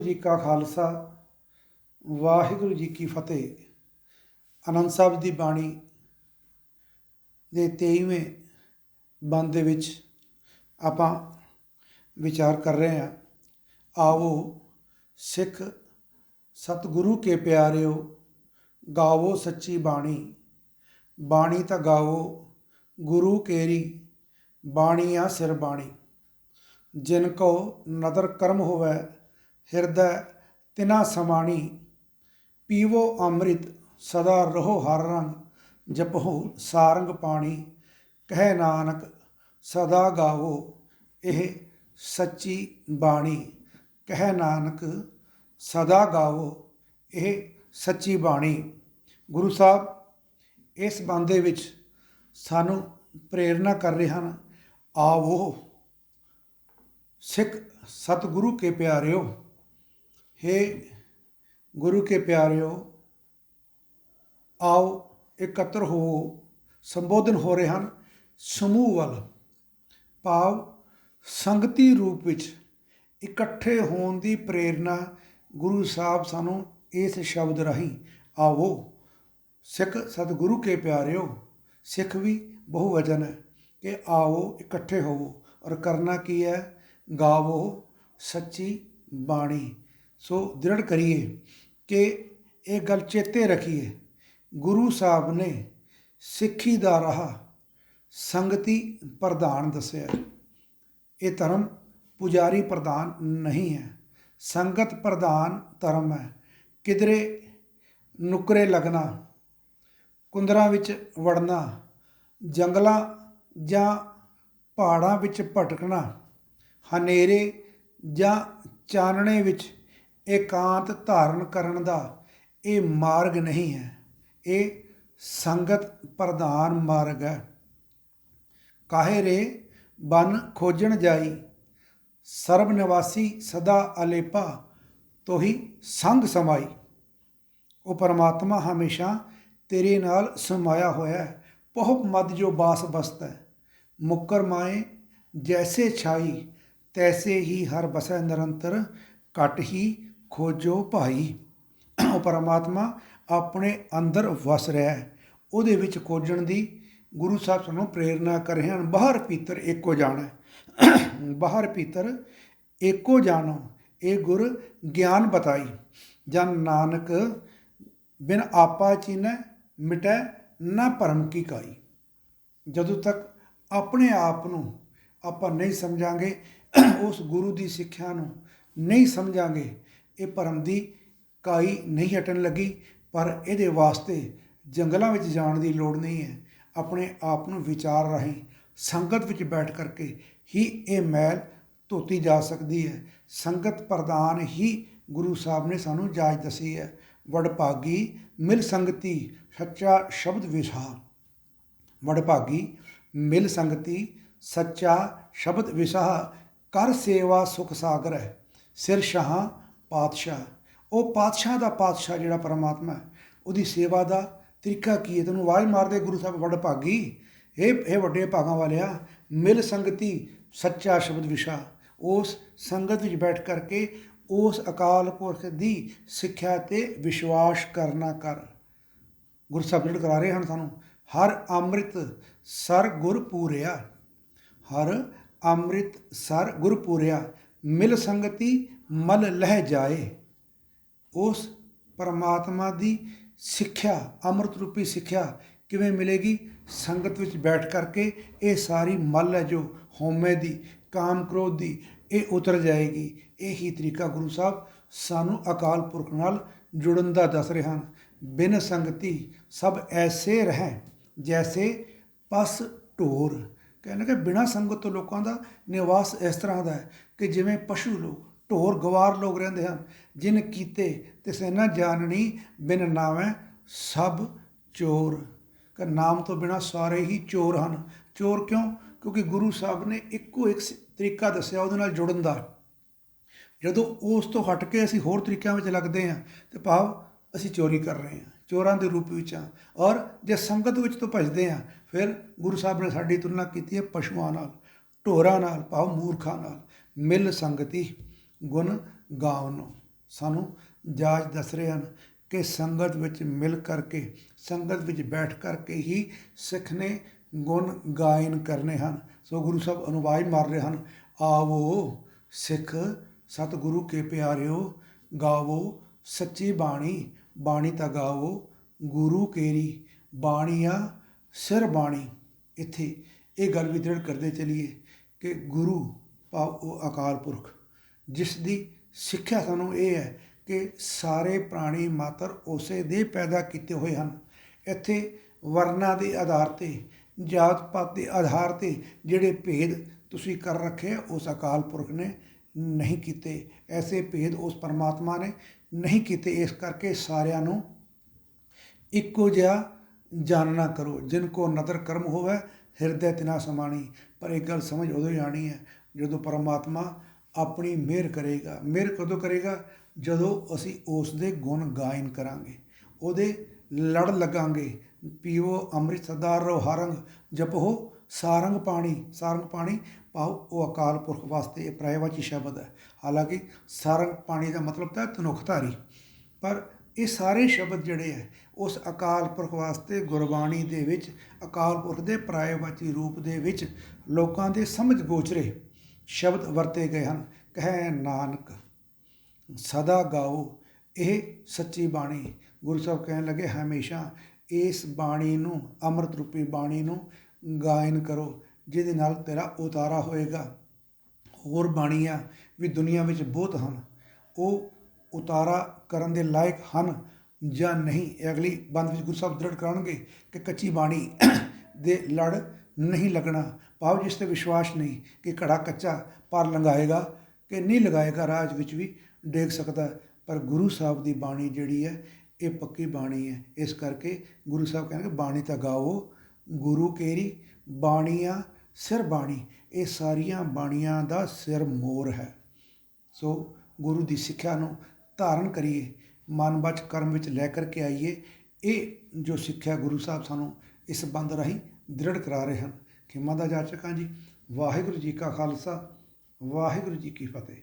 ਜੀ ਕਾ ਖਾਲਸਾ ਵਾਹਿਗੁਰੂ ਜੀ ਕੀ ਫਤਿਹ। ਆਨੰਦ ਸਾਹਿਬ ਦੀ ਬਾਣੀ ਦੇ 23ਵੇਂ ਬੰਦ ਦੇ ਵਿੱਚ ਆਪਾਂ ਵਿਚਾਰ ਕਰ ਰਹੇ ਹਾਂ। ਆਵੋ ਸਿੱਖ ਸਤਿਗੁਰੂ ਕੇ ਪਿਆਰਿਓ, ਗਾਵੋ ਸੱਚੀ ਬਾਣੀ। ਬਾਣੀ ਤਾਂ ਗਾਵੋ ਗੁਰੂ ਕੇਰੀ, ਬਾਣੀ ਆ ਸਿਰ ਬਾਣੀ। ਜਿਨ ਕੋ ਨਦਰ ਕਰਮ ਹੋਵੈ, ਹਿਰਦੈ ਤਿਨਾ ਸਮਾਣੀ। ਪੀਵੋ ਅੰਮ੍ਰਿਤ ਸਦਾ ਰਹੋ ਹਰ ਰੰਗ, ਜਪੋ ਸਾਰੰਗ ਪਾਣੀ। ਕਹਿ ਨਾਨਕ ਸਦਾ ਗਾਵੋ ਇਹ ਸੱਚੀ ਬਾਣੀ। ਕਹਿ ਨਾਨਕ ਸਦਾ ਗਾਵੋ ਇਹ ਸੱਚੀ ਬਾਣੀ। ਗੁਰੂ ਸਾਹਿਬ ਇਸ ਬੰਦ ਦੇ ਵਿੱਚ ਸਾਨੂੰ ਪ੍ਰੇਰਨਾ ਕਰ ਰਹੇ ਹਨ। ਆਵੋ ਸਿੱਖ ਸਤਿਗੁਰੂ ਕੇ ਪਿਆਰਿਓ, हे ਗੁਰੂ ਕੇ ਪਿਆਰਿਓ, ਆਓ ਇਕੱਤਰ ਹੋਵੋ। ਸੰਬੋਧਨ ਹੋ ਰਹੇ ਹਨ ਸਮੂਹ ਵੱਲ, ਭਾਵ ਸੰਗਤੀ ਰੂਪ ਵਿੱਚ ਇਕੱਠੇ ਹੋਣ ਦੀ ਪ੍ਰੇਰਨਾ ਗੁਰੂ ਸਾਹਿਬ ਸਾਨੂੰ ਇਸ ਸ਼ਬਦ ਰਾਹੀਂ ਆਵੋ ਸਿੱਖ ਸਤਿਗੁਰੂ ਕੇ ਪਿਆਰਿਓ। ਸਿੱਖ ਵੀ ਬਹੁਵਚਨ ਹੈ ਕਿ ਆਵੋ ਇਕੱਠੇ ਹੋਵੋ, ਔਰ ਕਰਨਾ ਕੀ ਹੈ? ਗਾਵੋ ਸੱਚੀ ਬਾਣੀ। ਸੋ ਦ੍ਰਿੜ ਕਰੀਏ ਕਿ ਇਹ ਗੱਲ ਚੇਤੇ ਰੱਖੀਏ, ਗੁਰੂ ਸਾਹਿਬ ਨੇ ਸਿੱਖੀ ਦਾ ਰਾਹ ਸੰਗਤੀ ਪ੍ਰਧਾਨ ਦੱਸਿਆ। ਇਹ ਧਰਮ ਪੁਜਾਰੀ ਪ੍ਰਧਾਨ ਨਹੀਂ ਹੈ, ਸੰਗਤ ਪ੍ਰਧਾਨ ਧਰਮ ਹੈ। ਕਿਧਰੇ ਨੁਕਰੇ ਲੱਗਣਾ, ਕੁੰਦਰਾਂ ਵਿੱਚ ਵੜਨਾ, ਜੰਗਲਾਂ ਜਾਂ ਪਹਾੜਾਂ ਵਿੱਚ ਭਟਕਣਾ, ਹਨੇਰੇ ਜਾਂ ਚਾਨਣੇ ਵਿੱਚ ਇਕਾਂਤ ਧਾਰਨ ਕਰਨ ਦਾ ਇਹ ਮਾਰਗ ਨਹੀਂ ਹੈ। ਇਹ ਸੰਗਤ ਪ੍ਰਧਾਨ ਮਾਰਗ ਹੈ। ਕਾਹੇ ਰੇ ਬਨ ਖੋਜਣ ਜਾਈ, ਸਰਬ ਨਿਵਾਸੀ ਸਦਾ ਅਲੇਪਾ, ਤੋਹੀ ਸੰਗ ਸਮਾਈ। ਉਹ ਪਰਮਾਤਮਾ ਹਮੇਸ਼ਾ ਤੇਰੇ ਨਾਲ ਸਮਾਇਆ ਹੋਇਆ ਹੈ। ਪਹੁ ਮਦ ਜੋ ਬਾਸ ਬਸਤ ਹੈ, ਮੁੱਕਰ ਮਾਏ ਜੈਸੇ ਛਾਈ, ਤੈਸੇ ਹੀ ਹਰ ਬਸੈ ਨਿਰੰਤਰ, ਘਟ ਹੀ ਖੋਜੋ ਭਾਈ। ਉਹ ਪਰਮਾਤਮਾ ਆਪਣੇ ਅੰਦਰ ਵਸ ਰਿਹਾ ਹੈ, ਉਹਦੇ ਵਿੱਚ ਖੋਜਣ ਦੀ ਗੁਰੂ ਸਾਹਿਬ ਸਾਨੂੰ ਪ੍ਰੇਰਨਾ ਕਰ ਰਹੇ ਹਨ। ਬਾਹਰ ਭੀਤਰ ਏਕੋ ਜਾਣਾ, ਬਾਹਰ ਭੀਤਰ ਏਕੋ ਜਾਣੋ, ਇਹ ਗੁਰ ਗਿਆਨ ਬਤਾਈ। ਜਨ ਨਾਨਕ ਬਿਨ ਆਪਾ ਚੀਨੈ, ਮਿਟੈ ਨਾ ਭਰਮ ਕੀ ਕਾਈ। ਜਦੋਂ ਤੱਕ ਆਪਣੇ ਆਪ ਨੂੰ ਆਪਾਂ ਨਹੀਂ ਸਮਝਾਂਗੇ, ਉਸ ਗੁਰੂ ਦੀ ਸਿੱਖਿਆ ਨੂੰ ਨਹੀਂ ਸਮਝਾਂਗੇ, ਇਹ ਭਰਮ ਦੀ ਕਾਈ ਨਹੀਂ ਹਟਣ ਲੱਗੀ। ਪਰ ਇਹਦੇ ਵਾਸਤੇ ਜੰਗਲਾਂ ਵਿੱਚ ਜਾਣ ਦੀ ਲੋੜ ਨਹੀਂ ਹੈ। ਆਪਣੇ ਆਪ ਨੂੰ ਵਿਚਾਰ ਰਾਹੀਂ ਸੰਗਤ ਵਿੱਚ ਬੈਠ ਕਰਕੇ ਹੀ ਇਹ ਮੈਲ ਧੋਤੀ ਜਾ ਸਕਦੀ ਹੈ। ਸੰਗਤ ਪ੍ਰਧਾਨ ਹੀ ਗੁਰੂ ਸਾਹਿਬ ਨੇ ਸਾਨੂੰ ਜਾਚ ਦੱਸੀ ਹੈ। ਵਡਭਾਗੀ ਮਿਲ ਸੰਗਤੀ ਸੱਚਾ ਸ਼ਬਦ ਵਿਸਾਹ। ਵਡਭਾਗੀ ਮਿਲ ਸੰਗਤੀ ਸੱਚਾ ਸ਼ਬਦ ਵਿਸਾਹ, ਕਰ ਸੇਵਾ ਸੁਖ ਸਾਗਰ ਹੈ, ਸਿਰ ਸ਼ਾਹ ਪਾਤਸ਼ਾਹ। ਉਹ ਪਾਤਸ਼ਾਹ ਦਾ ਪਾਤਸ਼ਾਹ ਜਿਹੜਾ ਪਰਮਾਤਮਾ ਹੈ, ਉਹਦੀ ਸੇਵਾ ਦਾ ਤਰੀਕਾ ਕੀ ਹੈ? ਤੈਨੂੰ ਆਵਾਜ਼ ਮਾਰਦੇ ਗੁਰੂ ਸਾਹਿਬ, ਵਡਭਾਗੀ, ਇਹ ਵੱਡੇ ਭਾਗਾਂ ਵਾਲਿਆ, ਮਿਲ ਸੰਗਤੀ ਸੱਚਾ ਸ਼ਬਦ ਵਿਸ਼ਾ। ਉਸ ਸੰਗਤ ਵਿੱਚ ਬੈਠ ਕਰਕੇ ਉਸ ਅਕਾਲ ਪੁਰਖ ਦੀ ਸਿੱਖਿਆ 'ਤੇ ਵਿਸ਼ਵਾਸ ਕਰਨਾ ਕਰ। ਗੁਰੂ ਸਾਹਿਬ ਜਿਹੜੇ ਕਰਾ ਰਹੇ ਹਨ ਸਾਨੂੰ, ਹਰ ਅੰਮ੍ਰਿਤ ਸਰ ਗੁਰ ਪੂਰਿਆ, ਹਰ ਅੰਮ੍ਰਿਤ ਸਰ ਗੁਰ ਪੂਰਿਆ, ਮਿਲ ਸੰਗਤੀ ਮਲ ਲਹਿ ਜਾਏ। ਉਸ ਪਰਮਾਤਮਾ ਦੀ ਸਿੱਖਿਆ, ਅੰਮ੍ਰਿਤ ਰੂਪੀ ਸਿੱਖਿਆ ਕਿਵੇਂ ਮਿਲੇਗੀ? ਸੰਗਤ ਵਿੱਚ ਬੈਠ ਕਰਕੇ ਇਹ ਸਾਰੀ ਮਲ ਹੈ ਜੋ ਹਉਮੈ ਦੀ, ਕਾਮ ਕ੍ਰੋਧ ਦੀ, ਇਹ ਉਤਰ ਜਾਏਗੀ। ਇਹੀ ਤਰੀਕਾ ਗੁਰੂ ਸਾਹਿਬ ਸਾਨੂੰ ਅਕਾਲ ਪੁਰਖ ਨਾਲ ਜੁੜਨ ਦਾ ਦੱਸ ਰਹੇ ਹਨ। ਬਿਨ ਸੰਗਤੀ ਸਭ ਐਸੇ ਰਹਿ, ਜੈਸੇ ਪਸ ਢੋਰ। ਕਹਿੰਦੇ ਕਿ ਬਿਨਾਂ ਸੰਗਤ ਤੋਂ ਲੋਕਾਂ ਦਾ ਨਿਵਾਸ ਇਸ ਤਰ੍ਹਾਂ ਦਾ ਹੈ ਕਿ ਜਿਵੇਂ ਪਸ਼ੂ ਲੋਕ, ਢੋਰ ਗਵਾਰ ਲੋਕ ਰਹਿੰਦੇ ਹਨ। ਜਿਨ ਕੀਤੇ ਤਿਸੈ ਨਾ ਜਾਣਨੀ, ਬਿਨ ਨਾਮੈ ਸਭ ਚੋਰ। ਕਿ ਨਾਮ ਤੋਂ ਬਿਨਾਂ ਸਾਰੇ ਹੀ ਚੋਰ ਹਨ। ਚੋਰ ਕਿਉਂ? ਕਿਉਂਕਿ ਗੁਰੂ ਸਾਹਿਬ ਨੇ ਇੱਕੋ ਇੱਕ ਤਰੀਕਾ ਦੱਸਿਆ ਉਹਦੇ ਨਾਲ ਜੁੜਨ ਦਾ। ਜਦੋਂ ਉਸ ਤੋਂ ਹਟ ਕੇ ਅਸੀਂ ਹੋਰ ਤਰੀਕਿਆਂ ਵਿੱਚ ਲੱਗਦੇ ਹਾਂ, ਅਤੇ ਭਾਵ ਅਸੀਂ ਚੋਰੀ ਕਰ ਰਹੇ ਹਾਂ, ਚੋਰਾਂ ਦੇ ਰੂਪ ਵਿੱਚ ਹਾਂ। ਔਰ ਜੇ ਸੰਗਤ ਵਿੱਚ ਤੋਂ ਭੱਜਦੇ ਹਾਂ, ਫਿਰ ਗੁਰੂ ਸਾਹਿਬ ਨੇ ਸਾਡੀ ਤੁਲਨਾ ਕੀਤੀ ਹੈ ਪਸ਼ੂਆਂ ਨਾਲ, ਢੋਰਾਂ ਨਾਲ, ਭਾਵ ਮੂਰਖਾਂ ਨਾਲ। ਮਿਲ ਸੰਗਤੀ ਗੁਣ ਗਾਵਨੋ। ਸਾਨੂੰ ਜਾਚ ਦੱਸ ਰਹੇ ਹਨ ਕਿ ਸੰਗਤ ਵਿੱਚ ਮਿਲ ਕਰਕੇ, ਸੰਗਤ ਵਿੱਚ ਬੈਠ ਕਰਕੇ ਹੀ ਸਿੱਖ ਨੇ ਗੁਣ ਗਾਇਨ ਕਰਨੇ ਹਨ। ਸੋ ਗੁਰੂ ਸਾਹਿਬ ਅਨੁਵਾਜ ਮਾਰ ਰਹੇ ਹਨ, ਆਵੋ ਸਿੱਖ ਸਤਿਗੁਰੂ ਕੇ ਪਿਆਰਿਓ, ਗਾਵੋ ਸੱਚੀ ਬਾਣੀ, ਬਾਣੀ ਤਾਂ ਗਾਵੋ ਗੁਰੂ ਕੇਰੀ, ਬਾਣੀਆ ਸਿਰ ਬਾਣੀ। ਇੱਥੇ ਇਹ ਗੱਲ ਵੀ ਦ੍ਰਿੜ ਕਰਦੇ ਚਲੀਏ ਕਿ ਗੁਰੂ ਭਾਵ ਉਹ ਅਕਾਲ ਪੁਰਖ, ਜਿਸ ਦੀ ਸਿੱਖਿਆ ਸਾਨੂੰ ਇਹ ਹੈ ਕਿ ਸਾਰੇ ਪ੍ਰਾਣੀ ਮਾਤਰ ਉਸੇ ਦੇ ਪੈਦਾ ਕੀਤੇ ਹੋਏ ਹਨ। ਇੱਥੇ ਵਰਨਾਂ ਦੇ ਆਧਾਰ 'ਤੇ, ਜਾਤ ਪਾਤ ਦੇ ਆਧਾਰ 'ਤੇ ਜਿਹੜੇ ਭੇਦ ਤੁਸੀਂ ਕਰ ਰੱਖੇ ਉਸ ਅਕਾਲ ਪੁਰਖ ਨੇ ਨਹੀਂ ਕੀਤੇ, ਐਸੇ ਭੇਦ ਉਸ ਪਰਮਾਤਮਾ ਨੇ ਨਹੀਂ ਕੀਤੇ। ਇਸ ਕਰਕੇ ਸਾਰਿਆਂ ਨੂੰ ਇੱਕੋ ਜਿਹਾ ਜਾਣਨਾ ਕਰੋ। ਜਿਨ ਕੋ ਨਦਰ ਕਰਮ ਹੋਵੇ ਹਿਰਦੈ ਤਿਨਾ ਸਮਾਣੀ। ਪਰ ਇੱਕ ਗੱਲ ਸਮਝ ਉਦੋਂ ਹੀ ਆਣੀ ਹੈ ਜਦੋਂ ਪਰਮਾਤਮਾ ਆਪਣੀ ਮਿਹਰ ਕਰੇਗਾ। ਮਿਹਰ ਕਦੋਂ ਕਰੇਗਾ? ਜਦੋਂ ਅਸੀਂ ਉਸ ਦੇ ਗੁਣ ਗਾਇਨ ਕਰਾਂਗੇ, ਉਹਦੇ ਲੜ ਲੱਗਾਂਗੇ। ਪੀਵੋ ਅੰਮ੍ਰਿਤ ਸਦਾ ਰਹੋ ਹਰੰਗ, ਜਪੋ ਸਾਰੰਗ ਪਾਣੀ। ਸਾਰੰਗ ਪਾਣੀ ਭਾਵ ਉਹ ਅਕਾਲ ਪੁਰਖ ਵਾਸਤੇ ਇਹ ਪ੍ਰਾਇਵਾਚੀ ਸ਼ਬਦ ਹੈ। ਹਾਲਾਂਕਿ ਸਾਰੰਗ ਪਾਣੀ ਦਾ ਮਤਲਬ ਤਾਂ ਤਨੁਖਧਾਰੀ, ਪਰ ਇਹ ਸਾਰੇ ਸ਼ਬਦ ਜਿਹੜੇ ਹੈ ਉਸ ਅਕਾਲ ਪੁਰਖ ਵਾਸਤੇ ਗੁਰਬਾਣੀ ਦੇ ਵਿੱਚ ਅਕਾਲ ਪੁਰਖ ਦੇ ਪ੍ਰਾਇਵਾਚੀ ਰੂਪ ਦੇ ਵਿੱਚ ਲੋਕਾਂ ਦੇ ਸਮਝ ਗੋਚਰੇ ਸ਼ਬਦ ਵਰਤੇ ਗਏ ਹਨ। ਕਹੈ ਨਾਨਕ ਸਦਾ ਗਾਓ ਇਹ ਸੱਚੀ ਬਾਣੀ। ਗੁਰੂ ਸਾਹਿਬ ਕਹਿਣ ਲੱਗੇ ਹਮੇਸ਼ਾ ਇਸ ਬਾਣੀ ਨੂੰ, ਅੰਮ੍ਰਿਤ ਰੂਪੀ ਬਾਣੀ ਨੂੰ ਗਾਇਨ ਕਰੋ, ਜਿਹਦੇ ਨਾਲ ਤੇਰਾ ਉਤਾਰਾ ਹੋਏਗਾ। ਹੋਰ ਬਾਣੀਆਂ ਵੀ ਦੁਨੀਆ ਵਿੱਚ ਬਹੁਤ ਹਨ, ਉਹ ਉਤਾਰਾ ਕਰਨ ਦੇ ਲਾਇਕ ਹਨ ਜਾਂ ਨਹੀਂ, ਇਹ ਅਗਲੀ ਬੰਦ ਵਿੱਚ ਗੁਰੂ ਸਾਹਿਬ ਦ੍ਰਿੜ ਕਰਾਉਣਗੇ ਕਿ ਕੱਚੀ ਬਾਣੀ ਦੇ ਲੜ ਨਹੀਂ ਲੱਗਣਾ। ਭਾਵ ਜਿਸ 'ਤੇ ਵਿਸ਼ਵਾਸ ਨਹੀਂ ਕਿ ਘੜਾ ਕੱਚਾ ਪਰ ਲੰਘਾਏਗਾ ਕਿ ਨਹੀਂ ਲਗਾਏਗਾ, ਰਾਜ ਵਿੱਚ ਵੀ ਡੇਗ ਸਕਦਾ। ਪਰ ਗੁਰੂ ਸਾਹਿਬ ਦੀ ਬਾਣੀ ਜਿਹੜੀ ਹੈ ਇਹ ਪੱਕੀ ਬਾਣੀ ਹੈ। ਇਸ ਕਰਕੇ ਗੁਰੂ ਸਾਹਿਬ ਕਹਿੰਦੇ ਬਾਣੀ ਤਾਂ ਗਾਓ ਗੁਰੂ ਕੇਰੀ, ਬਾਣੀਆਂ ਸਿਰ ਬਾਣੀ। ਇਹ ਸਾਰੀਆਂ ਬਾਣੀਆਂ ਦਾ ਸਿਰ ਮੋਰ ਹੈ। ਸੋ ਗੁਰੂ ਦੀ ਸਿੱਖਿਆ ਨੂੰ ਧਾਰਨ ਕਰੀਏ, ਮਨ ਬਚ ਕਰਮ ਵਿੱਚ ਲੈ ਕਰਕੇ ਆਈਏ। ਇਹ ਜੋ ਸਿੱਖਿਆ ਗੁਰੂ ਸਾਹਿਬ ਸਾਨੂੰ ਇਸ ਬੰਦ ਰਾਹੀਂ ਦ੍ਰਿੜ ਕਰਾ ਰਹੇ ਹਨ। ਖਿਮਾ ਦਾ ਜਾਚਕ ਹਾਂ ਜੀ। ਵਾਹਿਗੁਰੂ ਜੀ ਕਾ ਖਾਲਸਾ, ਵਾਹਿਗੁਰੂ ਜੀ ਕੀ ਫਤਿਹ।